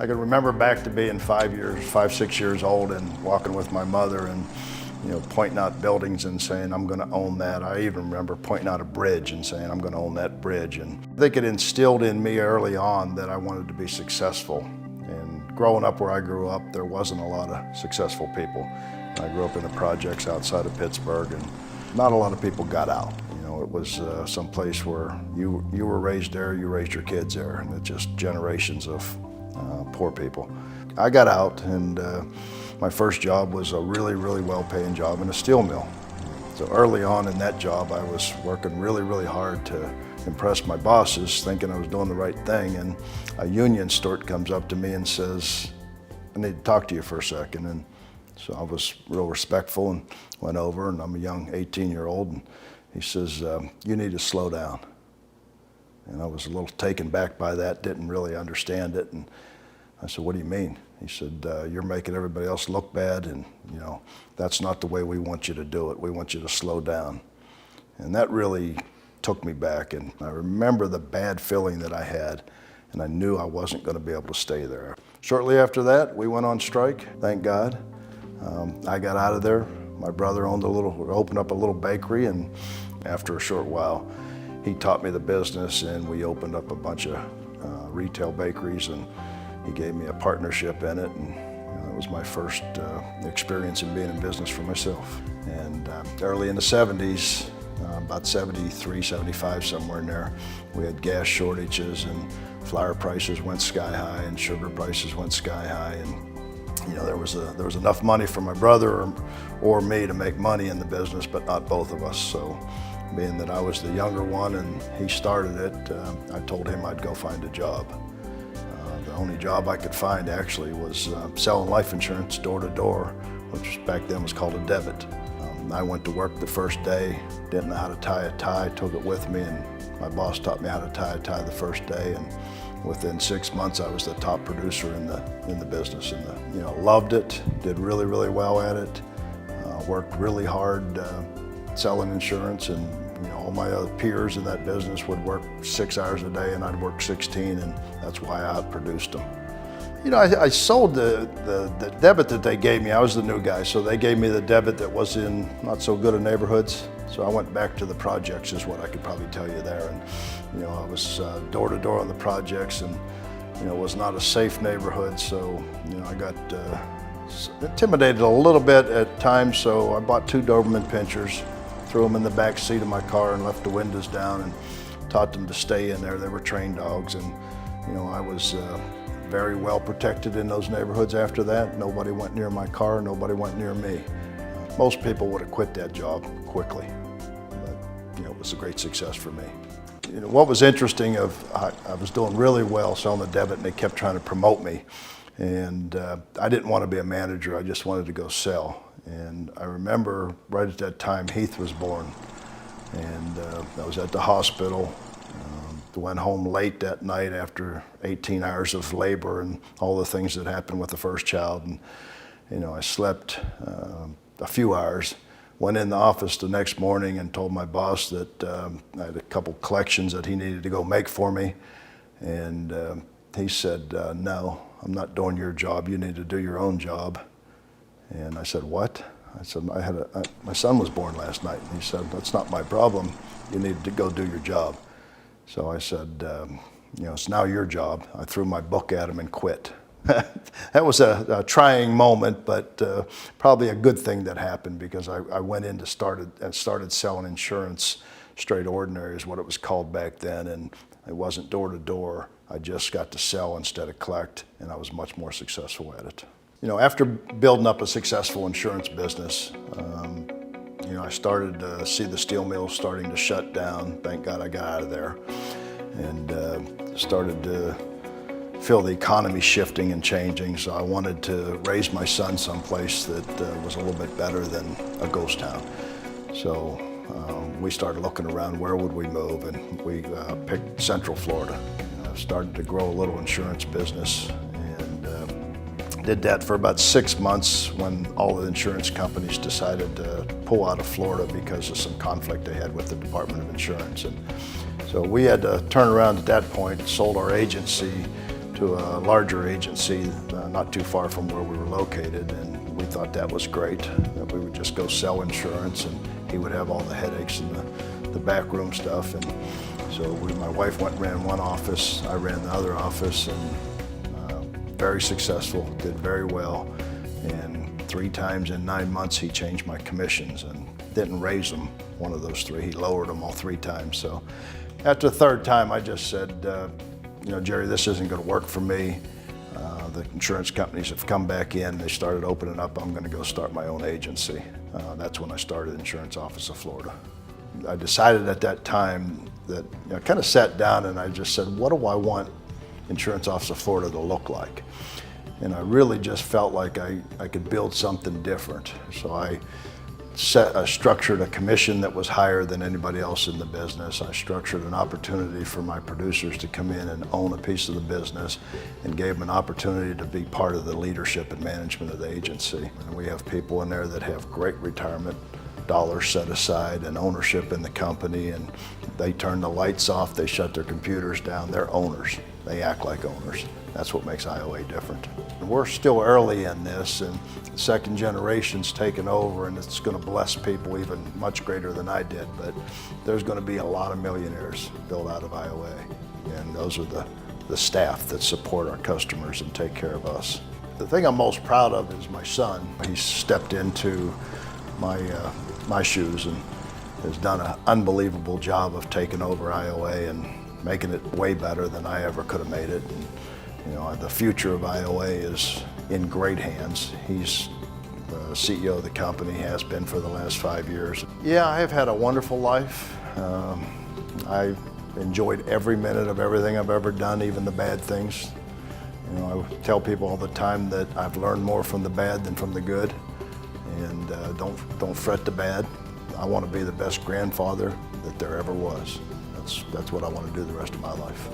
I can remember back to being 6 years old and walking with my mother and pointing out buildings and saying, I'm going to own that. I even remember pointing out a bridge and saying, I'm going to own that bridge. And I think it instilled in me early on that I wanted to be successful. And growing up where I grew up, there wasn't a lot of successful people. I grew up in the projects outside of Pittsburgh, and not a lot of people got out. It was some place where you were raised there, you raised your kids there, and it's just generations of poor people. I got out, and my first job was a really, really well-paying job in a steel mill. So early on in that job, I was working really, really hard to impress my bosses, thinking I was doing the right thing, and a union steward comes up to me and says, I need to talk to you for a second. And so I was real respectful and went over, and I'm a young 18-year-old, and he says, you need to slow down. And I was a little taken back by that, didn't really understand it. And I said, what do you mean? He said, you're making everybody else look bad, and that's not the way we want you to do it. We want you to slow down. And that really took me back, and I remember the bad feeling that I had, and I knew I wasn't going to be able to stay there. Shortly after that, we went on strike, thank God. I got out of there. My brother opened up a little bakery, and after a short while, he taught me the business, and we opened up a bunch of retail bakeries, and he gave me a partnership in it, and that was my first experience in being in business for myself. And early in the 70s, about 73, 75, somewhere in there, we had gas shortages, and flour prices went sky high, and sugar prices went sky high, and there was enough money for my brother or me to make money in the business, but not both of us. So being that I was the younger one and he started it, I told him I'd go find a job. The only job I could find actually was selling life insurance door to door, which back then was called a debit. I went to work the first day, didn't know how to tie a tie, took it with me, and my boss taught me how to tie a tie the first day. And within 6 months, I was the top producer in the business, and loved it. Did really, really well at it. Worked really hard selling insurance, and all my other peers in that business would work 6 hours a day, and I'd work 16, and that's why I outproduced them. I sold the debit that they gave me. I was the new guy, so they gave me the debit that was in not so good of neighborhoods. So I went back to the projects, is what I could probably tell you there. And I was door to door on the projects, and it was not a safe neighborhood. So I got intimidated a little bit at times. So I bought 2 Doberman pinchers, threw them in the back seat of my car, and left the windows down, and taught them to stay in there. They were trained dogs, and I was very well protected in those neighborhoods after that. Nobody went near my car, nobody went near me. Most people would have quit that job quickly, but it was a great success for me. What was interesting, I was doing really well selling the debit, and they kept trying to promote me. And I didn't want to be a manager, I just wanted to go sell. And I remember right at that time, Heath was born. And I was at the hospital. Went home late that night after 18 hours of labor and all the things that happened with the first child. And I slept a few hours, went in the office the next morning and told my boss that I had a couple collections that he needed to go make for me. And he said, no, I'm not doing your job, you need to do your own job. And I said, what? I said, my son was born last night. And he said, that's not my problem, you need to go do your job. So I said, it's now your job. I threw my book at him and quit. That was a trying moment, but probably a good thing that happened, because I went in started selling insurance. Straight ordinary is what it was called back then, and it wasn't door to door. I just got to sell instead of collect, and I was much more successful at it. After building up a successful insurance business, I started to see the steel mills starting to shut down. Thank God I got out of there, and started to feel the economy shifting and changing. So I wanted to raise my son someplace that was a little bit better than a ghost town. So we started looking around, where would we move, and we picked Central Florida. Started to grow a little insurance business, and did that for about 6 months when all the insurance companies decided to pull out of Florida because of some conflict they had with the Department of Insurance. And so we had to turn around at that point, sold our agency to a larger agency not too far from where we were located, and we thought that was great, that we would just go sell insurance and he would have all the headaches and the backroom stuff. And so my wife went and ran one office, I ran the other office, and very successful, did very well. And 3 times in 9 months he changed my commissions and didn't raise them one of those 3. He lowered them all 3 times. So after the 3rd time I just said, you know, Jerry, this isn't going to work for me. The insurance companies have come back in, they started opening up, I'm going to go start my own agency. That's when I started Insurance Office of Florida. I decided at that time that, you know, I kind of sat down and I just said, what do I want Insurance Office of Florida to look like? And I really just felt like I could build something different. So I structured a commission that was higher than anybody else in the business. I structured an opportunity for my producers to come in and own a piece of the business, and gave them an opportunity to be part of the leadership and management of the agency. And we have people in there that have great retirement dollars set aside and ownership in the company, and they turn the lights off, they shut their computers down, they're owners. They act like owners. That's what makes IOA different. We're still early in this, and the second generation's taken over, and it's going to bless people even much greater than I did, but there's going to be a lot of millionaires built out of IOA, and those are the staff that support our customers and take care of us. The thing I'm most proud of is my son. He's stepped into my shoes and has done an unbelievable job of taking over IOA and making it way better than I ever could have made it. And, you know, the future of IOA is in great hands. He's the CEO of the company, has been for the last 5 years. Yeah, I have had a wonderful life. I enjoyed every minute of everything I've ever done, even the bad things. You know, I tell people all the time that I've learned more from the bad than from the good. And don't fret the bad. I want to be the best grandfather that there ever was. That's what I want to do the rest of my life.